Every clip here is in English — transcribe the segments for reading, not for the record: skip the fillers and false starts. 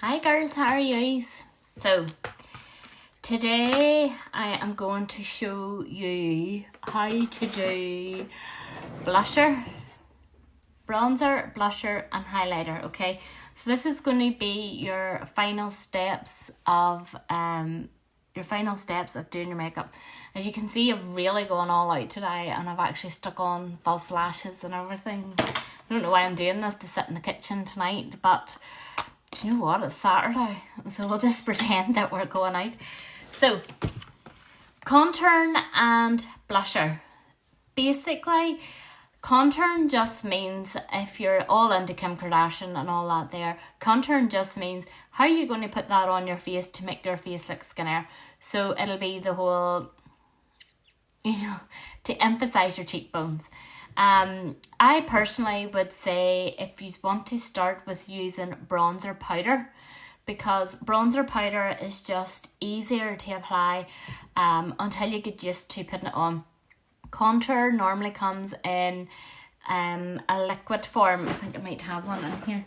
Hi girls, how are you? So, today I am going to show you how to do blusher, bronzer, blusher and highlighter, okay? So this is going to be your final steps of doing your makeup. As you can see, I've really gone all out today and I've actually stuck on false lashes and everything. I don't know why I'm doing this to sit in the kitchen tonight, but do you know what? It's Saturday, so we'll just pretend that we're going out. So, contour and blusher. Basically, contour just means, if you're all into Kim Kardashian and all that there, contour just means how you're going to put that on your face to make your face look skinnier. So it'll be the whole, to emphasize your cheekbones. I personally would say if you want to start with using bronzer powder, because bronzer powder is just easier to apply until you get used to putting it on. Contour normally comes in a liquid form. I think I might have one in here.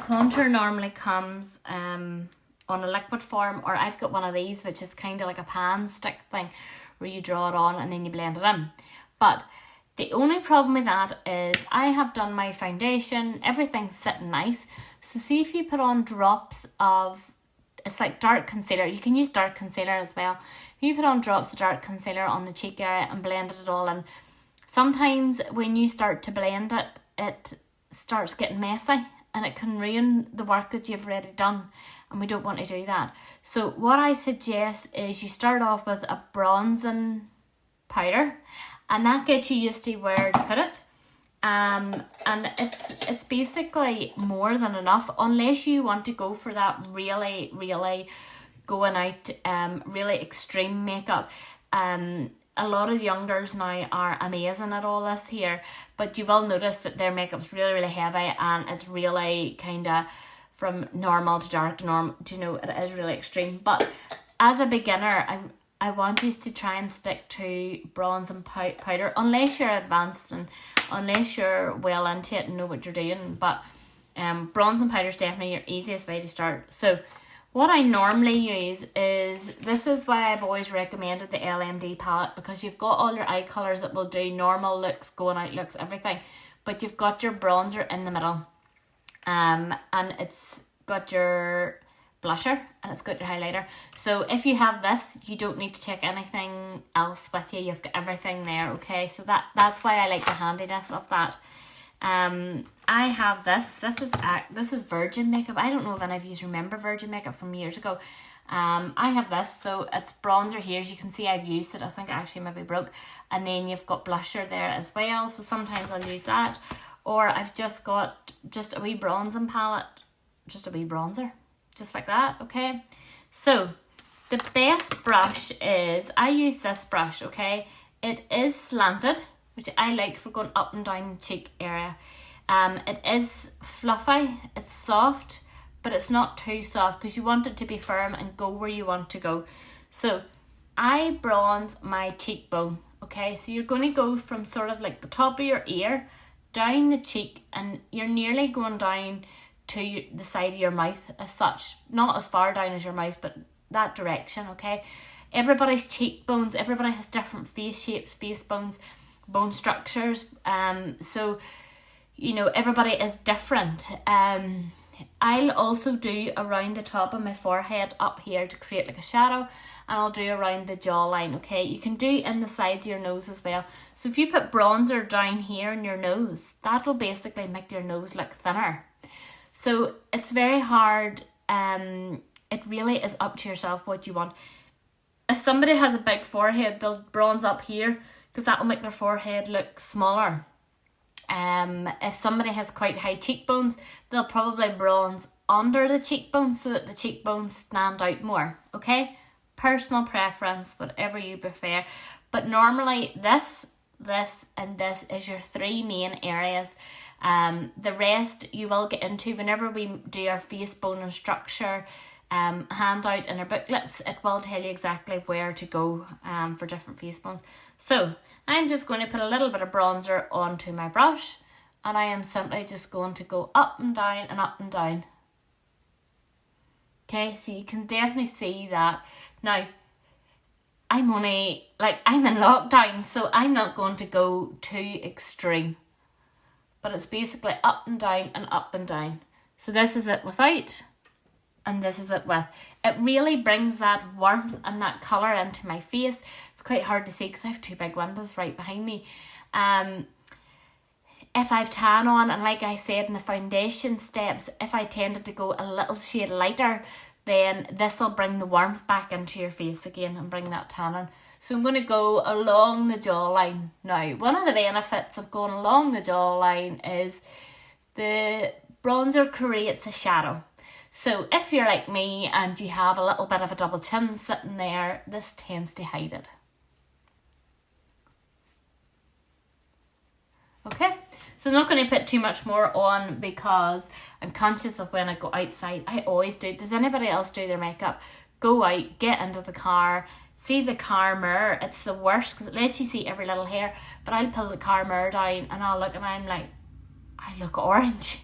Contour normally comes on a liquid form, or I've got one of these which is kind of like a pan stick thing where you draw it on and then you blend it in. But the only problem with that is I have done my foundation, everything's sitting nice. So see if you put on drops of, it's like dark concealer. You can use dark concealer as well. If you put on drops of dark concealer on the cheek area and blended it all in, sometimes when you start to blend it, it starts getting messy and it can ruin the work that you've already done. And we don't want to do that. So what I suggest is you start off with a bronzing powder, and that gets you used to where to put it. And it's basically more than enough, unless you want to go for that really going out really extreme makeup. A lot of young girls now are amazing at all this here, but you will notice that their makeup's really heavy and it's really kind of from normal to dark to normal. It is really extreme. But as a beginner, I want you to try and stick to bronze and powder, unless you're advanced and unless you're well into it and know what you're doing. But bronze and powder is definitely your easiest way to start. So what I normally use is, this is why I've always recommended the LMD palette, because you've got all your eye colours that will do normal looks, going out looks, everything. But you've got your bronzer in the middle. And it's got your blusher and it's got your highlighter. So if you have this, you don't need to take anything else with you. You've got everything there, okay? So that's why I like the handiness of that. I have this. This is Virgin makeup. I don't know if any of you remember Virgin makeup from years ago. I have this, so it's bronzer here. As you can see, I've used it. I think it actually maybe broke. And then you've got blusher there as well. So sometimes I'll use that. Or I've just got a wee bronzing palette. Just a wee bronzer. Just like that, okay? So, the best brush is, I use this brush, okay? It is slanted, which I like for going up and down the cheek area. It is fluffy, it's soft, but it's not too soft because you want it to be firm and go where you want to go. So, I bronze my cheekbone, okay? So, you're going to go from sort of like the top of your ear, down the cheek, and you're nearly going down to the side of your mouth as such. Not as far down as your mouth, but that direction, okay? Everybody's cheekbones, everybody has different face shapes, face bones, bone structures. So, everybody is different. I'll also do around the top of my forehead up here to create like a shadow, and I'll do around the jawline, okay? You can do in the sides of your nose as well. So if you put bronzer down here in your nose, that'll basically make your nose look thinner. So it's very hard. It really is up to yourself what you want. If somebody has a big forehead, they'll bronze up here because that will make their forehead look smaller. If somebody has quite high cheekbones, they'll probably bronze under the cheekbones so that the cheekbones stand out more. Okay? Personal preference, whatever you prefer. But normally this, and this is your three main areas. The rest you will get into whenever we do our face, bone and structure handout in our booklets. It will tell you exactly where to go for different face bones. So I'm just going to put a little bit of bronzer onto my brush, and I am simply just going to go up and down and up and down. Okay, so you can definitely see that. Now, I'm in lockdown, so I'm not going to go too extreme. But it's basically up and down and up and down. So this is it without, and this is it with. It really brings that warmth and that colour into my face. It's quite hard to see because I have two big windows right behind me. If I've tan on, and like I said in the foundation steps, if I tended to go a little shade lighter, then this will bring the warmth back into your face again and bring that tan on. So I'm going to go along the jawline. Now, one of the benefits of going along the jawline is the bronzer creates a shadow. So if you're like me and you have a little bit of a double chin sitting there, this tends to hide it. Okay, so I'm not going to put too much more on because I'm conscious of when I go outside. I always do. Does anybody else do their makeup? Go out, get into the car, see the car mirror. It's the worst because it lets you see every little hair. But I'll pull the car mirror down and I'll look and I'm like, I look orange.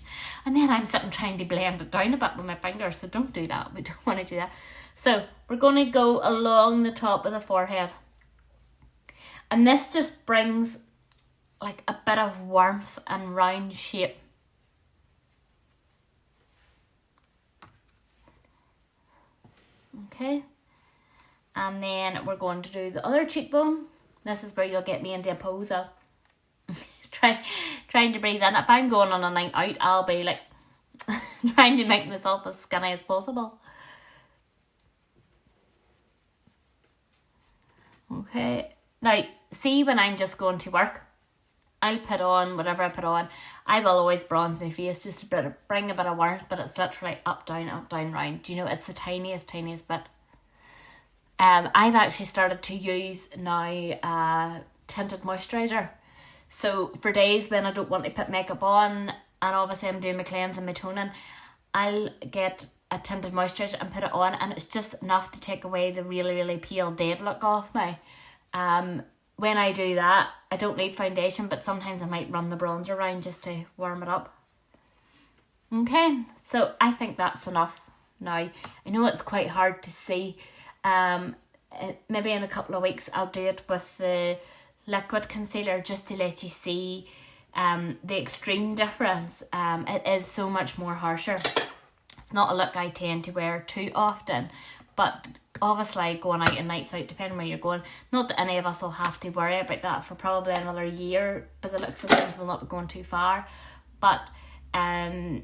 And then I'm sitting trying to blend it down a bit with my fingers. So don't do that. We don't want to do that. So we're going to go along the top of the forehead. And this just brings like a bit of warmth and round shape. Okay. And then we're going to do the other cheekbone. This is where you'll get me into a pose of trying to breathe in. If I'm going on a night out, I'll be like trying to make myself as skinny as possible. Okay. Now, see when I'm just going to work, I'll put on whatever I put on. I will always bronze my face just to bring a bit of warmth, but it's literally up, down, round. Do you know, it's the tiniest bit. I've actually started to use now tinted moisturiser. So for days when I don't want to put makeup on, and obviously I'm doing my cleansing, my toning, I'll get a tinted moisturiser and put it on, and it's just enough to take away the really, really pale dead look off me. When I do that, I don't need foundation, but sometimes I might run the bronzer around just to warm it up. Okay, so I think that's enough now. I know it's quite hard to see. Maybe in a couple of weeks I'll do it with the liquid concealer just to let you see the extreme difference. It is so much more harsher. It's not a look I tend to wear too often, but obviously going out and nights out, depending where you're going, not that any of us will have to worry about that for probably another year, but the looks of things will not be going too far. But yeah,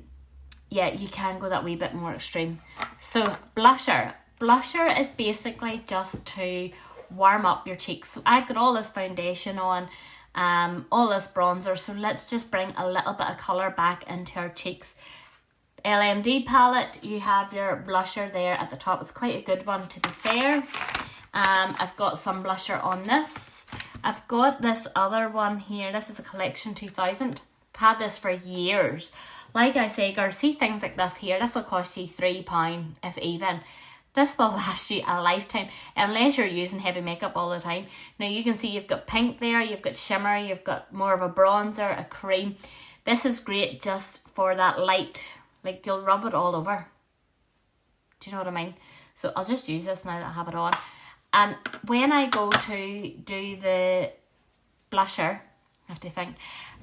you can go that wee bit more extreme. So blusher is basically just to warm up your cheeks. So I've got all this foundation on, all this bronzer, so let's just bring a little bit of colour back into our cheeks. LMD palette, you have your blusher there at the top. It's quite a good one, to be fair. I've got some blusher on this. I've got this other one here. This is a Collection 2000. I've had this for years. Like I say, girls, see things like this here. This will cost you £3, if even. This will last you a lifetime, unless you're using heavy makeup all the time. Now you can see you've got pink there, you've got shimmer, you've got more of a bronzer, a cream. This is great just for that light. Like, you'll rub it all over. Do you know what I mean? So I'll just use this now that I have it on. And when I go to do the blusher, I have to think,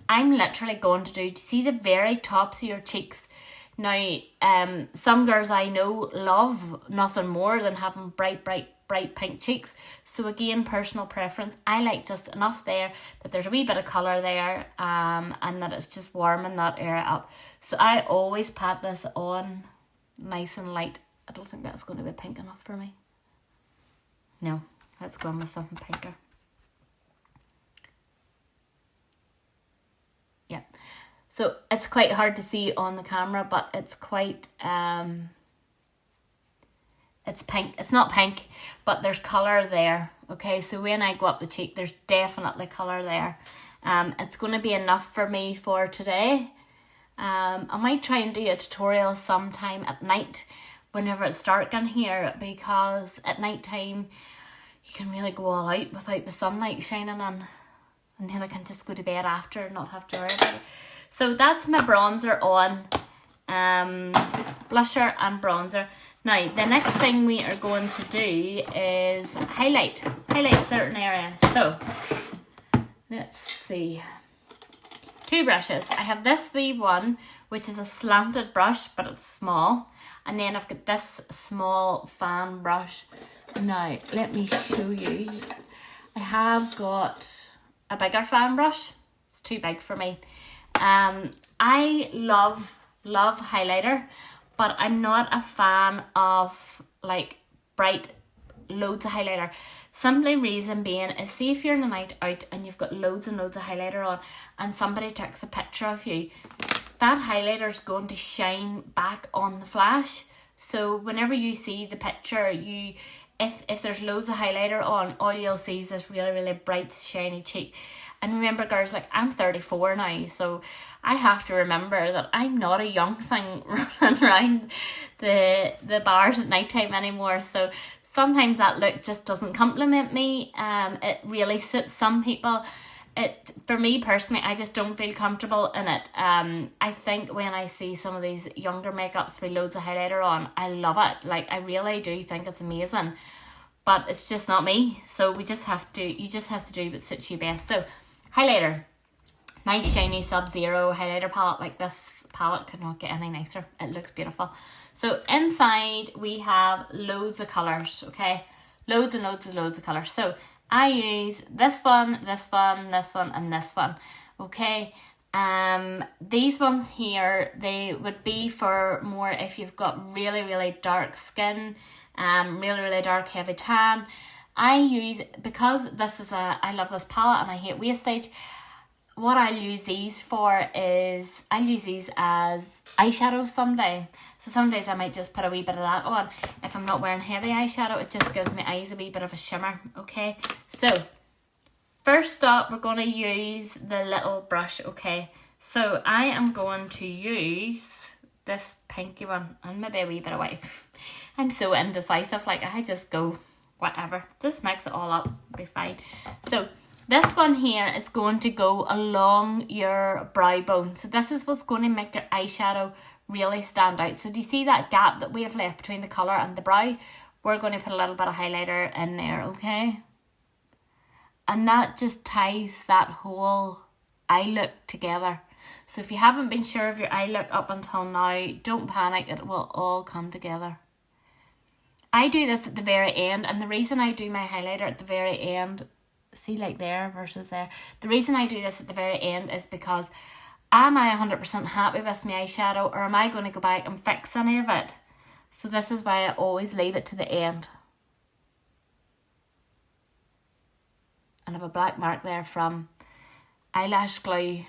I'm literally going to see the very tops of your cheeks. Now, some girls I know love nothing more than having bright pink cheeks. So again, personal preference. I like just enough there that there's a wee bit of colour there, and that it's just warming that area up. So I always pat this on nice and light. I don't think that's going to be pink enough for me. No, let's go on with something pinker. Yeah. So it's quite hard to see on the camera, but it's quite, it's pink. It's not pink, but there's colour there. Okay, so when I go up the cheek, there's definitely colour there. It's going to be enough for me for today. I might try and do a tutorial sometime at night whenever it's dark in here, because at night time you can really go all out without the sunlight shining on, and then I can just go to bed after and not have to worry about it. So that's my bronzer on. blusher and bronzer. Now, the next thing we are going to do is highlight certain areas. So, let's see. 2 brushes. I have this wee one, which is a slanted brush, but it's small. And then I've got this small fan brush. Now, let me show you. I have got a bigger fan brush. It's too big for me. I love highlighter, but I'm not a fan of like bright loads of highlighter. Simply reason being is, see if you're in a night out and you've got loads and loads of highlighter on and somebody takes a picture of you, that highlighter is going to shine back on the flash. So whenever you see the picture, if there's loads of highlighter on, all you'll see is this really, really bright, shiny cheek. And remember, girls, like, I'm 34 now, so I have to remember that I'm not a young thing running around the bars at night time anymore. So sometimes that look just doesn't compliment me. It really suits some people. For me personally, I just don't feel comfortable in it. I think when I see some of these younger makeups with loads of highlighter on, I love it. Like, I really do think it's amazing. But it's just not me. So you just have to do what suits you best. So, highlighter. Nice shiny Sub-Zero highlighter palette. Like, this palette could not get any nicer. It looks beautiful. So inside we have loads of colours, okay? Loads and loads and loads of colours. So I use this one, this one, this one, and this one, okay? These ones here, they would be for more if you've got really, really dark skin, really, really dark heavy tan. I use, because this is I love this palette and I hate wastage, what I'll use these for is, I'll use these as eyeshadow someday. So some days I might just put a wee bit of that on. If I'm not wearing heavy eyeshadow, it just gives my eyes a wee bit of a shimmer, okay? So, first up, we're going to use the little brush, okay? So, I am going to use this pinky one and maybe a wee bit of white. I'm so indecisive, like, I just go whatever. Just mix it all up, be fine. So, this one here is going to go along your brow bone. So this is what's going to make your eyeshadow really stand out. So do you see that gap that we have left between the colour and the brow? We're going to put a little bit of highlighter in there, okay? And that just ties that whole eye look together. So if you haven't been sure of your eye look up until now, don't panic, it will all come together. I do this at the very end, and the reason I do my highlighter at the very end, see, like there versus there, the reason I do this at the very end is because am I 100% happy with my eyeshadow, or am I going to go back and fix any of it? So this is why I always leave it to the end. And I have a black mark there from eyelash glue,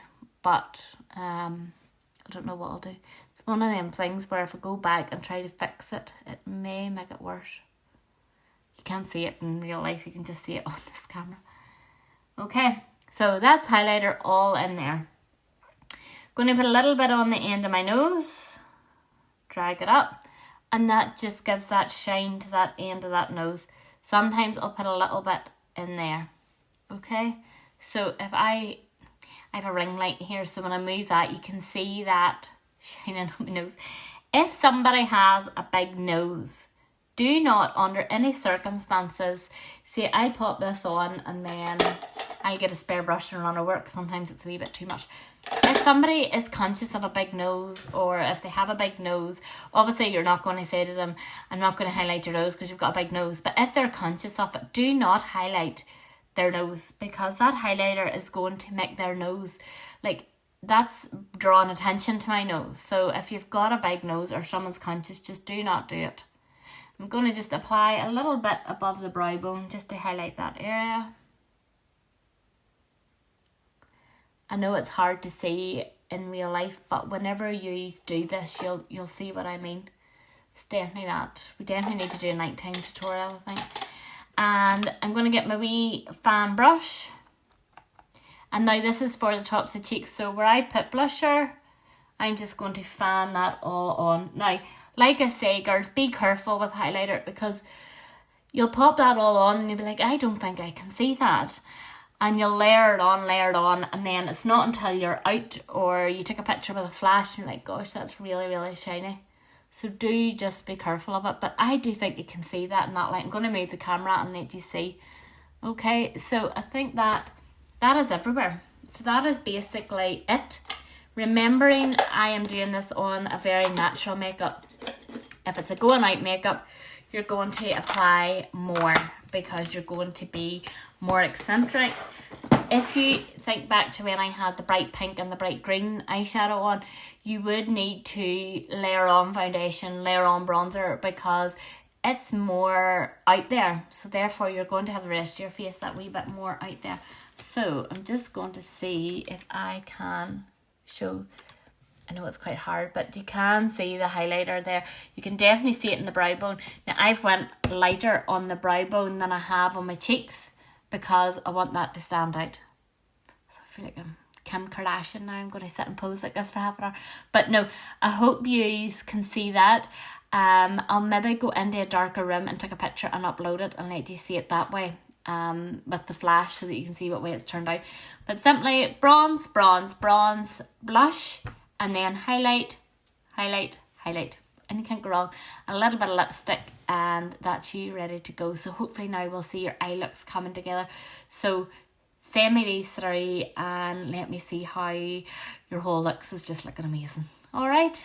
but I don't know what I'll do. It's one of them things where if I go back and try to fix it, it may make it worse. You can't see it in real life, you can just see it on this camera. Okay, so that's highlighter all in there. Going to put a little bit on the end of my nose, drag it up, and that just gives that shine to that end of that nose. Sometimes I'll put a little bit in there, okay? So if I have a ring light here, so when I move that, you can see that shining on my nose. If somebody has a big nose, do not, under any circumstances, see, I pop this on and then I get a spare brush and run over it because sometimes it's a wee bit too much. If somebody is conscious of a big nose, or if they have a big nose, obviously you're not going to say to them, I'm not going to highlight your nose because you've got a big nose. But if they're conscious of it, do not highlight their nose, because that highlighter is going to make their nose, like, that's drawing attention to my nose. So if you've got a big nose or someone's conscious, just do not do it. I'm going to just apply a little bit above the brow bone just to highlight that area. I know it's hard to see in real life, but whenever you do this, you'll see what I mean. It's definitely that. We definitely need to do a nighttime tutorial, I think. And I'm going to get my wee fan brush. And now this is for the tops of cheeks. So where I've put blusher, I'm just going to fan that all on. Now, like I say, girls, be careful with highlighter, because you'll pop that all on and you'll be like, I don't think I can see that. and you'll layer it on, and then it's not until you're out or you take a picture with a flash and you're like, gosh, that's really, really shiny. So do just be careful of it. But I do think you can see that in that light. I'm going to move the camera and let you see. Okay, so I think that is everywhere. So that is basically it. Remembering I am doing this on a very natural makeup. If it's a going out makeup, you're going to apply more because you're going to be more eccentric. If you think back to when I had the bright pink and the bright green eyeshadow on, you would need to layer on foundation, layer on bronzer, because it's more out there. So therefore you're going to have the rest of your face that wee bit more out there. So I'm just going to see if I can show. I know it's quite hard, but you can see the highlighter there. You can definitely see it in the brow bone. Now I've went lighter on the brow bone than I have on my cheeks because I want that to stand out. So I feel like I'm Kim Kardashian now. I'm going to sit and pose like this for half an hour. But no, I hope you can see that. I'll maybe go into a darker room and take a picture and upload it and let you see it that way. With the flash so that you can see what way it's turned out. But simply bronze, bronze, bronze, blush, and then highlight, highlight, highlight. And you can't go wrong. A little bit of lipstick and that's you ready to go. So hopefully now we'll see your eye looks coming together. So send me these three and let me see how your whole looks is just looking amazing. Alright.